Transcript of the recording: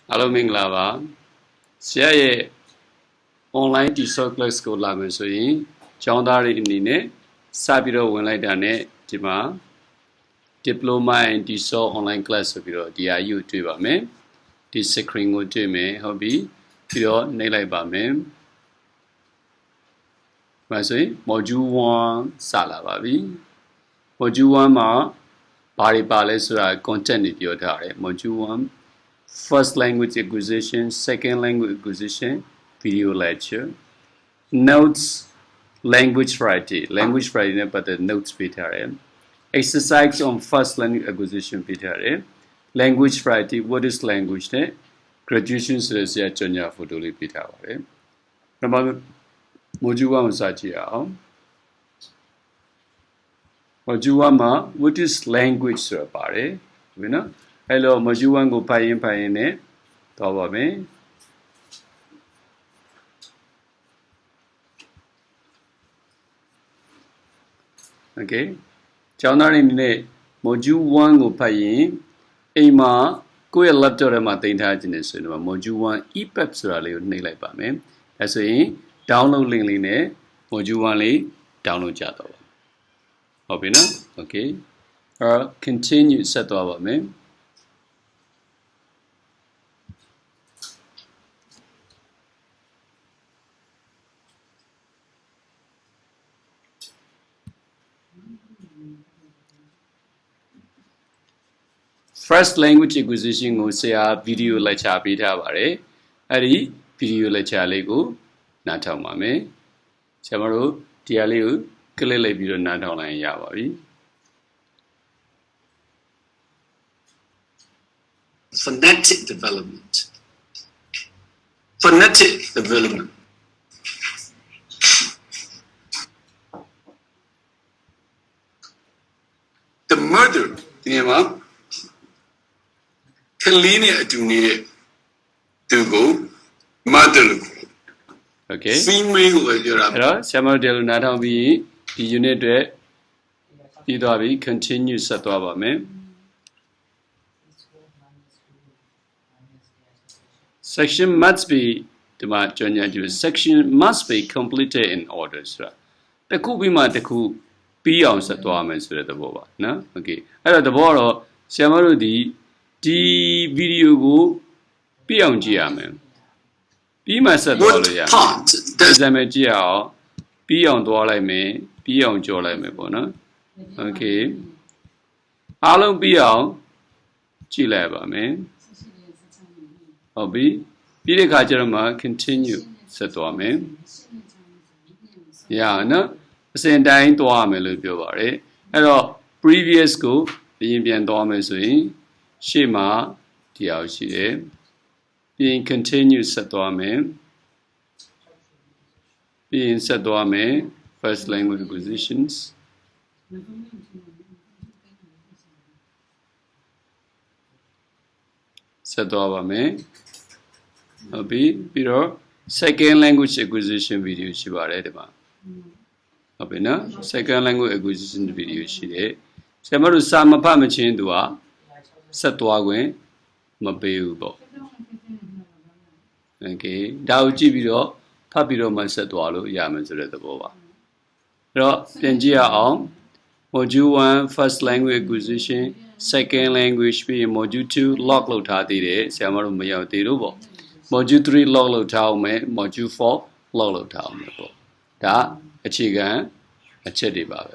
Hello Minglava. Share online TESOL class ko la me so yin ကျောင်းသားတွေအနေနဲ့စပြီးတော့ဝင်လိုက်တာနဲ့ဒီမှာ diploma and TESOL online class ဆိုပြီးတော့ဒီဟာယူတွေ့ပါမယ်ဒီ screen ကိုတွေ့မယ်ဟုတ်ပြီပြီးတော့နှိပ်လိုက်ပါမယ်ဒါဆိုရင် module 1စလာပါပြီ module 1မှာဘာတွေပါလဲဆိုတာ content တွေပြောထားတယ် module 1 first language acquisition second language acquisition video lecture notes language variety နဲ့ပတ်သက် notes ပေးထားတယ် exercise on first language acquisition ပေးထားတယ် language variety what is language နဲ့ graduation ဆိုတဲ့ဆရာကြော်ညာ photo လေးပေးထားပါတယ်ပထမ module 1ကိုစကြည့်အောင် module 1မှာ what is language ဆိုတာပါတယ်ဟုတ်ပြီနော်အဲ့လို module 1ကိုဖတ်ရင်နဲ့တော့ပါမယ်Okay ကျောင်းသားတွေအနေနဲ့ module 1ကိုဖတ်ရင်အိမ်မှာကိုယ့်ရဲ့ laptop ထဲမှာတင်ထားခြင်းနဲ့ဆိုရင်တော့ module 1 EPUB ဆိုတာလေးကိုနှိပ်လိုက်ပါမယ်အဲဆိုရင် download link လေးနဲ့ module 1လေး download ကြတော့ပါဟုတ်ပြီနော် Okay continue ဆက်သွားပါမယ်First language acquisition ကိုဆရာ video lecture ပေးထားပါတယ်အဲ့ဒီ video lecture လေးကိုနားထောင်ပါမယ်ဆရာမတို့ဒီဟာလေးကို click လိုက်ပြီးတော့နားထောင်လိုက်ရပါပြီ Phonetic development the murder ဒီမှာ Kalini adunire tugo mother Okay female ကိုပြောတာ အဲ့တော့ဆရာမတို့ဒီလိုနားထောင်ပြီးဒီ unit တွေပြီးသွားပြီ continue ဆက်သွားပါမယ် section must be ဒီမှာကြော်ညာကြည့် section must be completed in order ဆိုတာတစ်ခုပြီးမှတစ်ခုပြီးအောင်ဆက်သွားမယ်ဆိုတဲ့သဘောပါနော် Okay အဲ့တော့သဘောကတော့ဆရာမတို့ဒီဗီဒီယိုကိုပြီးအောင်ကြည့်ရမယ်ပြီးမှဆက်သွားလို့ရမယ်ဒီဇာတ်ကြည့်အောင်ပြီးအောင်သွားလိုက်မယ်ပြီးအောင်ကြော်လိုက်မယ်ပေါ့နော် Okay အားလုံးပြီးအောင်ကြည့်လိုက်ပါမယ်ဟုတ်ပြီပြီးတဲ့ခါကျတော့မှ continue ဆက်သွားမယ်ရနော်အစဉ်တိုင်းသွားမယ်လို့ပြောပါတယ်အဲ့တော့ previous ကိုအရင်ပြန်သွားမယ်ဆိုရင်ရှေ့မှာဒီအောင်ရှိတယ်ပြီးရင် continue ဆက်သွားမယ်ပြီးရင်ဆက်သွားမယ် first language acquisitions ဆက်သွားပါမယ်ဟုတ်ပြီပြီးတော့ second language acquisition video ရှိပါတယ်ဒီမှာဟုတ်ပြီနော် second language acquisition video ရှိတယ်ဆရာမတို့စာမဖတ်မချင်းသူကဆက်သွားခွင့်မပေးဘူးပေါ့ Okay ဒါကိုကြည့်ပြီးတော့ဖတ်ပြီးတော့မှဆက်သွားလို့ရမယ်ဆိုတဲ့သဘောပါအဲ့တော့ပြန်ကြည့်ရအောင် module 1 first language acquisition second language ပြီး module 2 log လုပ်ထားသေးတယ်ဆရာမတို့မရောက်သေးလို့ပေါ့ module 3 log လုပ်ထားအောင်မယ် module 4 log လုပ်ထားအောင်မယ်ပေါ့ဒါအခြေခံအချက်တွေပါပဲ